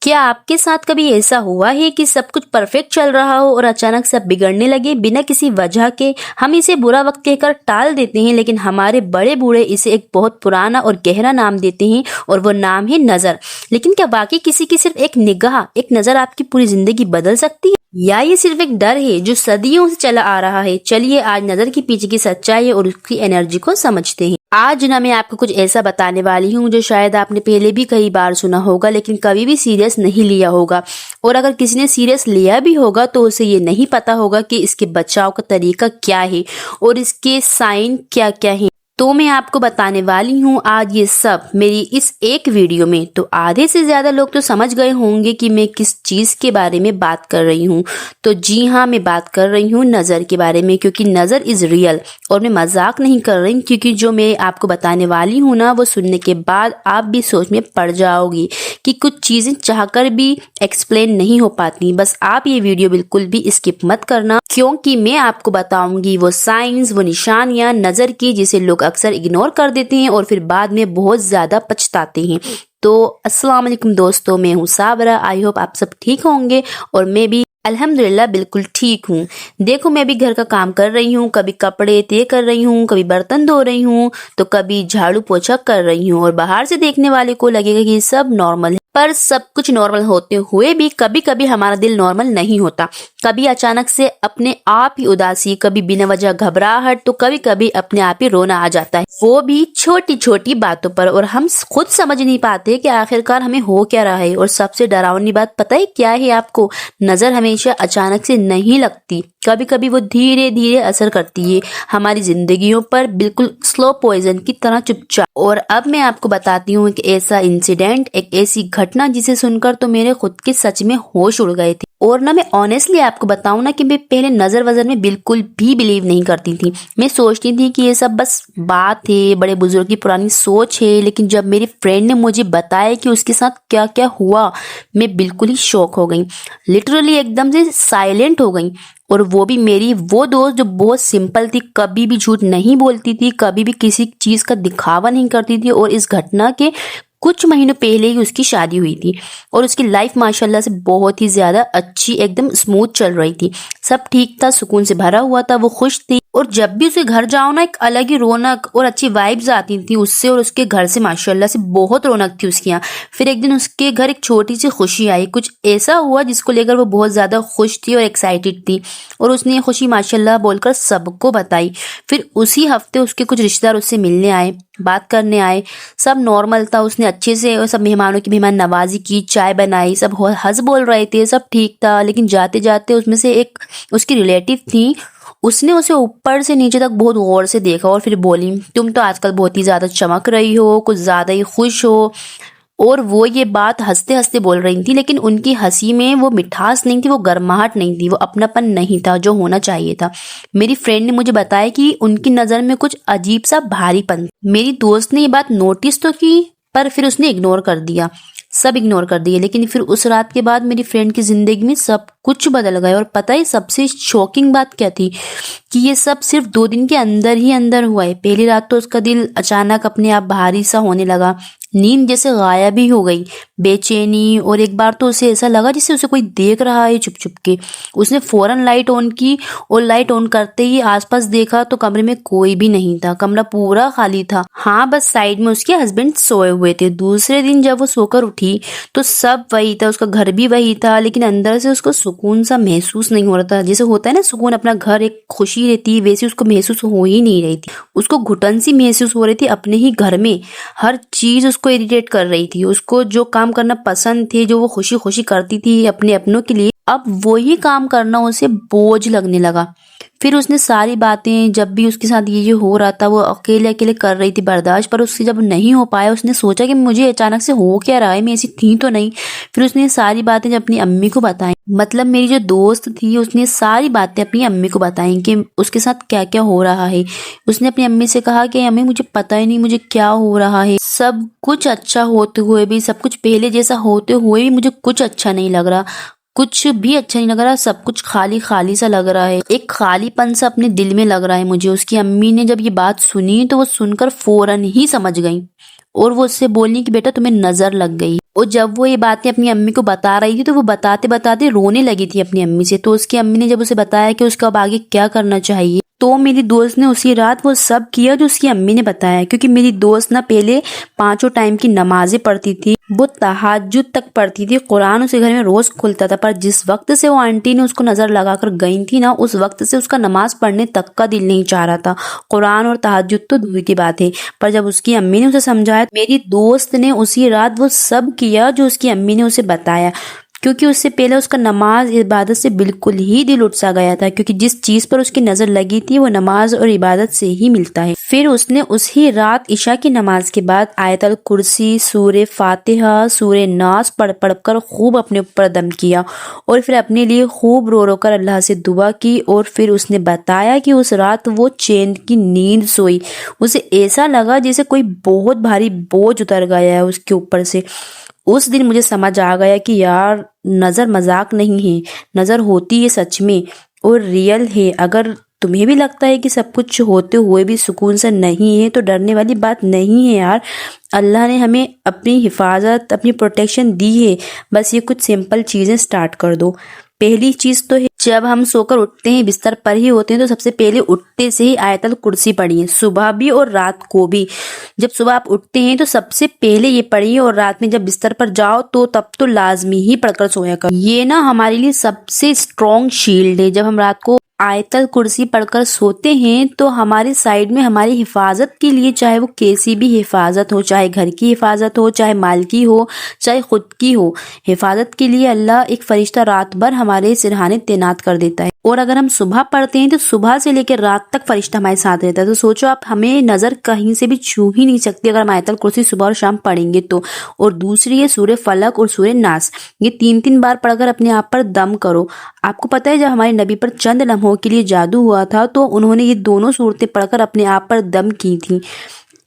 क्या आपके साथ कभी ऐसा हुआ है कि सब कुछ परफेक्ट चल रहा हो और अचानक सब बिगड़ने लगे बिना किसी वजह के? हम इसे बुरा वक्त कहकर टाल देते हैं, लेकिन हमारे बड़े बूढ़े इसे एक बहुत पुराना और गहरा नाम देते हैं और वो नाम है नजर। लेकिन क्या वाकई किसी की सिर्फ एक निगाह, एक नजर आपकी पूरी जिंदगी बदल सकती है, या ये सिर्फ एक डर है जो सदियों से चला आ रहा है? चलिए आज नजर के पीछे की सच्चाई और उसकी एनर्जी को समझते हैं। आज ना मैं आपको कुछ ऐसा बताने वाली हूँ जो शायद आपने पहले भी कई बार सुना होगा, लेकिन कभी भी सीरियस नहीं लिया होगा। और अगर किसी ने सीरियस लिया भी होगा तो उसे ये नहीं पता होगा कि इसके बचाव का तरीका क्या है और इसके साइन क्या क्या है। तो मैं आपको बताने वाली हूँ आज ये सब मेरी इस एक वीडियो में। तो आधे से ज्यादा लोग तो समझ गए होंगे कि मैं किस चीज के बारे में बात कर रही हूँ। तो जी हाँ, मैं बात कर रही हूँ नजर के बारे में, क्योंकि नजर इज रियल और मैं मजाक नहीं कर रही। क्योंकि जो मैं आपको बताने वाली हूँ ना, वो सुनने के बाद आप भी सोच में पड़ जाओगी कि कुछ चीजें चाहकर भी एक्सप्लेन नहीं हो पाती। बस आप ये वीडियो बिल्कुल भी स्किप मत करना, क्योंकि मैं आपको बताऊंगी वो साइंस, वो निशानियां नजर की जिसे लोग अक्सर इग्नोर कर देते हैं और फिर बाद में बहुत ज्यादा पछताते हैं। तो अस्सलाम वालेकुम दोस्तों, मैं हूँ साबरा। आई होप आप सब ठीक होंगे और मैं भी अल्हम्दुलिल्लाह बिल्कुल ठीक हूँ। देखो, मैं भी घर का काम कर रही हूँ, कभी कपड़े तय कर रही हूँ, कभी बर्तन धो रही हूँ, तो कभी झाड़ू पोछा कर रही हूँ। और बाहर से देखने वाले को लगेगा कि सब नॉर्मल है, पर सब कुछ नॉर्मल होते हुए भी कभी कभी हमारा दिल नॉर्मल नहीं होता। कभी अचानक से अपने आप ही उदासी, कभी बिना वजह घबराहट, तो कभी कभी अपने आप ही रोना आ जाता है, वो भी छोटी छोटी बातों पर। और हम खुद समझ नहीं पाते कि आखिरकार हमें हो क्या रहा है। और सबसे डरावनी बात पता है क्या है आपको? नजर हमेशा अचानक से नहीं लगती, कभी कभी वो धीरे धीरे असर करती है हमारी जिंदगियों पर, बिल्कुल स्लो पॉइजन की तरह चुपचाप। और अब मैं आपको बताती हूँ एक ऐसा इंसिडेंट, एक ऐसी घटना जिसे सुनकर तो मेरे खुद के सच में होश उड़ गए थे। और ना मैं ऑनेस्टली आपको बताऊं ना कि मैं पहले नजर वजर में बिल्कुल भी बिलीव नहीं करती थी। मैं सोचती थी कि ये सब बस बात है, बड़े बुजुर्ग की पुरानी सोच है। लेकिन जब मेरी फ्रेंड ने मुझे बताया कि उसके साथ क्या क्या हुआ, मैं बिल्कुल ही शॉक हो गई, लिटरली एकदम से साइलेंट हो गई। और वो भी मेरी वो दोस्त जो बहुत सिंपल थी, कभी भी झूठ नहीं बोलती थी, कभी भी किसी चीज का दिखावा नहीं करती थी। और इस घटना के कुछ महीनों पहले ही उसकी शादी हुई थी और उसकी लाइफ माशाल्लाह से बहुत ही ज्यादा अच्छी, एकदम स्मूथ चल रही थी। सब ठीक था, सुकून से भरा हुआ था, वो खुश थी। और जब भी उसके घर जाओ ना, एक अलग ही रौनक और अच्छी वाइब्स आती थी उससे और उसके घर से। माशाल्लाह से बहुत रौनक थी उसके यहाँ। फिर एक दिन उसके घर एक छोटी सी खुशी आई, कुछ ऐसा हुआ जिसको लेकर वो बहुत ज्यादा खुश थी और एक्साइटेड थी। और उसने ये खुशी माशाल्लाह बोलकर सबको बताई। फिर उसी हफ्ते उसके कुछ रिश्तेदार उससे मिलने आए, बात करने आए। सब नॉर्मल था, उसने अच्छे से सब मेहमानों की मेहमान नवाजी की, चाय बनाई, सब हंस बोल रहे थे, सब ठीक था। लेकिन जाते जाते उसमें से एक उसकी रिलेटिव थी, उसने उसे ऊपर से नीचे तक बहुत गौर से देखा और फिर बोली, तुम तो आजकल बहुत ही ज्यादा चमक रही हो, कुछ ज्यादा ही खुश हो। और वो ये बात हंसते हंसते बोल रही थी, लेकिन उनकी हंसी में वो मिठास नहीं थी, वो गर्माहट नहीं थी, वो अपनापन नहीं था जो होना चाहिए था। मेरी फ्रेंड ने मुझे बताया कि उनकी नजर में कुछ अजीब सा भारीपन। मेरी दोस्त ने ये बात नोटिस तो की, पर फिर उसने इग्नोर कर दिया, सब इग्नोर कर दिए। लेकिन फिर उस रात के बाद मेरी फ्रेंड की जिंदगी में सब कुछ बदल गया। और पता है सबसे शॉकिंग बात क्या थी? कि ये सब सिर्फ 2 दिन के अंदर ही अंदर हुआ है। पहली रात तो उसका दिल अचानक अपने आप भारी सा होने लगा, नींद जैसे गायब ही हो गई, बेचैनी। और एक बार तो उसे ऐसा लगा जैसे उसे कोई देख रहा है चुप चुप के। उसने फौरन लाइट ऑन की और लाइट ऑन करते ही आसपास देखा तो कमरे में कोई भी नहीं था, कमरा पूरा खाली था। हाँ, बस साइड में उसके हस्बैंड सोए हुए थे। दूसरे दिन जब वो सोकर उठी तो सब वही था, उसका घर भी वही था, लेकिन अंदर से उसको सुकून सा महसूस नहीं हो रहा था। जैसे होता है ना सुकून, अपना घर, एक खुशी रहती है, वैसे उसको महसूस हो ही नहीं रही थी। उसको घुटन सी महसूस हो रही थी अपने ही घर में। हर चीज उसको इरिटेट कर रही थी। उसको जो काम करना पसंद थे, जो वो खुशी खुशी करती थी अपने अपनों के लिए, अब वही काम करना उसे बोझ लगने लगा। फिर उसने सारी बातें, जब भी उसके साथ ये हो रहा था, वो अकेले अकेले कर रही थी बर्दाश्त। पर उससे जब नहीं हो पाया, उसने सोचा कि मुझे अचानक से हो क्या रहा है, मैं ऐसी थी तो नहीं। फिर उसने सारी बातें जब अपनी अम्मी को बताई, मतलब मेरी जो दोस्त थी, उसने सारी बातें अपनी अम्मी को बताई कि उसके साथ क्या क्या हो रहा है। उसने अपनी अम्मी से कहा कि अम्मी मुझे पता ही नहीं मुझे क्या हो रहा है, सब कुछ अच्छा होते हुए भी, सब कुछ पहले जैसा होते हुए भी मुझे कुछ अच्छा नहीं लग रहा, कुछ भी अच्छा नहीं लग रहा, सब कुछ खाली खाली सा लग रहा है, एक खालीपन सा अपने दिल में लग रहा है मुझे। उसकी अम्मी ने जब ये बात सुनी तो वो सुनकर फौरन ही समझ गई। और वो उससे बोलनी कि बेटा तुम्हें नजर लग गई। और जब वो ये बातें अपनी अम्मी को बता रही थी तो वो बताते बताते रोने लगी थी अपनी अम्मी से। तो उसकी अम्मी ने जब उसे बताया कि उसका अब आगे क्या करना चाहिए, तो मेरी दोस्त ने उसी रात वो सब किया जो उसकी अम्मी ने बताया। क्योंकि मेरी दोस्त ना पहले 5 टाइम की नमाजें पढ़ती थी, वो तहज्जुद तक पढ़ती थी, कुरान उसके घर में रोज खुलता था। पर जिस वक्त से वो आंटी ने उसको नजर लगाकर गई थी ना, उस वक्त से उसका नमाज पढ़ने तक का दिल नहीं चाह रहा था। कुरान और तहज्जुद तो दूर की बात है। पर जब उसकी अम्मी ने उसे समझाया, मेरी दोस्त ने उसी रात वो सब किया जो उसकी अम्मी ने उसे बताया। क्योंकि उससे पहले उसका नमाज इबादत से बिल्कुल ही दिल उठ सा गया था, क्योंकि जिस चीज पर उसकी नजर लगी थी वो नमाज और इबादत से ही मिलता है। फिर उसने उसी रात इशा की नमाज के बाद आयतल कुर्सी, सूरे फातिहा, सूरे नास पढ़ कर खूब अपने ऊपर दम किया और फिर अपने लिए खूब रो रो कर अल्लाह से दुआ की। और फिर उसने बताया कि उस रात वो चैन की नींद सोई। उसे ऐसा लगा जैसे कोई बहुत भारी बोझ उतर गया है उसके ऊपर से। उस दिन मुझे समझ आ गया कि यार, नजर मजाक नहीं है, नजर होती है सच में और रियल है। अगर तुम्हें भी लगता है कि सब कुछ होते हुए भी सुकून से नहीं है तो डरने वाली बात नहीं है यार। अल्लाह ने हमें अपनी हिफाजत, अपनी प्रोटेक्शन दी है। बस ये कुछ सिंपल चीजें स्टार्ट कर दो। पहली चीज तो है, जब हम सोकर उठते हैं, बिस्तर पर ही होते हैं, तो सबसे पहले उठते से ही आयतल कुर्सी पढ़िए, सुबह भी और रात को भी। जब सुबह आप उठते हैं तो सबसे पहले ये पढ़िए और रात में जब बिस्तर पर जाओ तो तब तो लाजमी ही पढ़कर सोया कर। ये ना हमारे लिए सबसे स्ट्रॉन्ग शील्ड है। जब हम रात को आयतल कुर्सी पढ़कर सोते हैं तो हमारे साइड में हमारी हिफाजत के लिए, चाहे वो कैसी भी हिफाजत हो, चाहे घर की हिफाजत हो, चाहे माल की हो, चाहे खुद की हो, हिफाजत के लिए अल्लाह एक फरिश्ता रात भर हमारे सिरहाने तैनात कर देता है। और अगर हम सुबह पढ़ते हैं तो सुबह से लेकर रात तक फरिश्ता हमारे साथ रहता है। तो सोचो आप, हमें नजर कहीं से भी छू ही नहीं सकती अगर हम आयतल कुर्सी सुबह और शाम पढ़ेंगे तो। और दूसरी है सूरह फलक और सूरह नास। ये 3-3 बार पढ़कर अपने आप पर दम करो। आपको पता है, जब हमारे नबी पर चंद लम्हों के लिए जादू हुआ था तो उन्होंने ये दोनों सूरतें पढ़कर अपने आप पर दम की थी।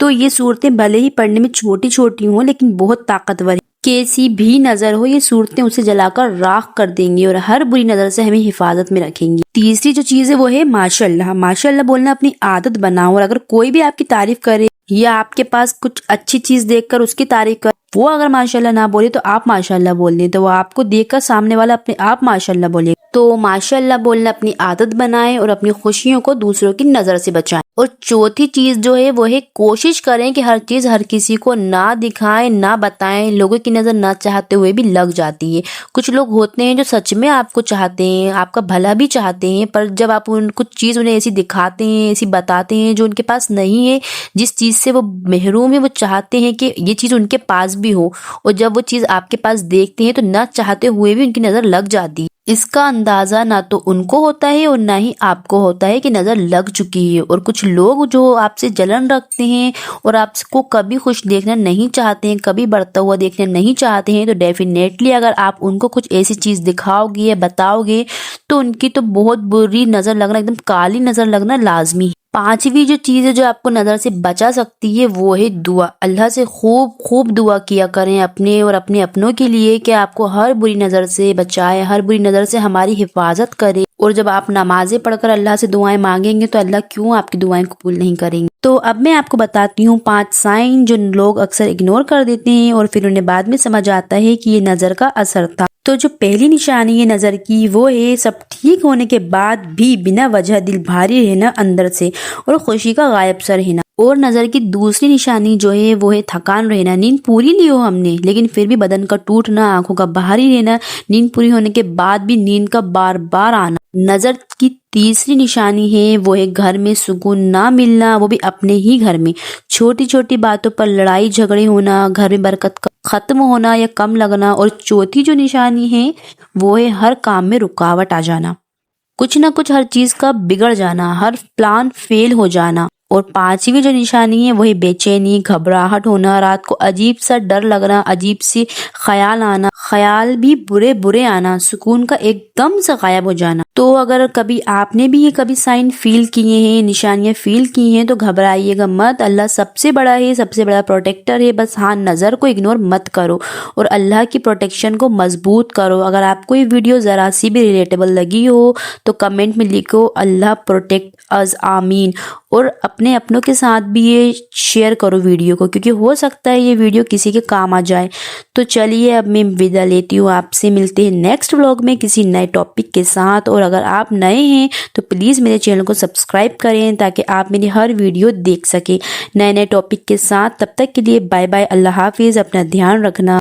तो ये सूरतें भले ही पढ़ने में छोटी छोटी हों लेकिन बहुत ताकतवर है। कैसी भी नजर हो, ये सूरतें उसे जलाकर राख कर देंगी और हर बुरी नजर से हमें हिफाजत में रखेंगी। तीसरी जो चीज है वो है माशाल्लाह। माशाल्लाह बोलना अपनी आदत बनाओ। और अगर कोई भी आपकी तारीफ करे या आपके पास कुछ अच्छी चीज देखकर उसकी तारीफ करे, वो अगर माशाल्लाह ना बोले तो आप माशाल्लाह बोल दें, तो वो आपको देखकर सामने वाला अपने आप माशाल्लाह बोले। तो माशाल्लाह बोलना अपनी आदत बनाएं और अपनी खुशियों को दूसरों की नजर से बचाएं। और चौथी चीज जो है वो है, कोशिश करें कि हर चीज हर किसी को ना दिखाएं, ना बताएं। लोगों की नजर ना चाहते हुए भी लग जाती है। कुछ लोग होते हैं जो सच में आपको चाहते हैं, आपका भला भी चाहते हैं, पर जब आप कुछ चीज उन्हें ऐसी दिखाते हैं, ऐसी बताते हैं जो उनके पास नहीं है, जिस चीज से वो महरूम है, वो चाहते हैं कि ये चीज उनके पास भी हो, और जब वो चीज आपके पास देखते हैं तो ना चाहते हुए भी उनकी नजर लग जाती है। इसका अंदाजा ना तो उनको होता है और ना ही आपको होता है कि नजर लग चुकी है। और कुछ लोग जो आपसे जलन रखते हैं और आपको कभी खुश देखना नहीं चाहते हैं, कभी बढ़ता हुआ देखना नहीं चाहते हैं, तो डेफिनेटली अगर आप उनको कुछ ऐसी चीज दिखाओगे या बताओगे तो उनकी तो बहुत बुरी नजर लगना, एकदम काली नजर लगना लाजमी है। पांचवी जो चीज है जो आपको नजर से बचा सकती है वो है दुआ। अल्लाह से खूब खूब दुआ किया करें अपने और अपने अपनों के लिए कि आपको हर बुरी नजर से बचाए, हर बुरी नजर से हमारी हिफाजत करे। और जब आप नमाजें पढ़कर अल्लाह से दुआएं मांगेंगे तो अल्लाह क्यों आपकी दुआएं कबूल नहीं करेंगे। तो अब मैं आपको बताती हूँ 5 साइन जो लोग अक्सर इग्नोर कर देते हैं और फिर उन्हें बाद में समझ आता है कि ये नजर का असर था। तो जो पहली निशानी है नजर की वो है, सब ठीक होने के बाद भी बिना वजह दिल भारी रहना अंदर से और खुशी का गायब सा रहना। और नजर की दूसरी निशानी जो है वो है थकान रहना। नींद पूरी ली हो हमने लेकिन फिर भी बदन का टूटना, आंखों का भारी रहना, नींद पूरी होने के बाद भी नींद का बार बार आना। नजर की तीसरी निशानी है वो है घर में सुकून ना मिलना, वो भी अपने ही घर में। छोटी छोटी बातों पर लड़ाई झगड़े होना, घर में बरकत खत्म होना या कम लगना। और चौथी जो निशानी है वो है हर काम में रुकावट आ जाना, कुछ ना कुछ हर चीज का बिगड़ जाना, हर प्लान फेल हो जाना। और 5वीं जो निशानी है वही बेचैनी, घबराहट होना, रात को अजीब सा डर लगना, अजीब सी ख्याल आना, ख्याल भी बुरे बुरे आना, सुकून का एकदम से गायब हो जाना। तो अगर कभी आपने भी ये कभी साइन फील किए हैं, निशानियाँ फील की हैं, तो घबराइएगा मत। अल्लाह सबसे बड़ा है, सबसे बड़ा प्रोटेक्टर है। बस हाँ, नज़र को इग्नोर मत करो और अल्लाह की प्रोटेक्शन को मजबूत करो। अगर आपको ये वीडियो ज़रा सी भी रिलेटेबल लगी हो तो कमेंट में लिखो अल्लाह प्रोटेक्ट अस, आमीन। और अपने अपनों के साथ भी ये शेयर करो वीडियो को, क्योंकि हो सकता है ये वीडियो किसी के काम आ जाए। तो चलिए अब मैं विदा लेती हूँ आपसे। मिलते हैं नेक्स्ट व्लॉग में किसी नए टॉपिक के साथ। और अगर आप नए हैं तो प्लीज़ मेरे चैनल को सब्सक्राइब करें ताकि आप मेरी हर वीडियो देख सकें नए नए टॉपिक के साथ। तब तक के लिए बाय बाय, अल्लाह हाफिज़, अपना ध्यान रखना।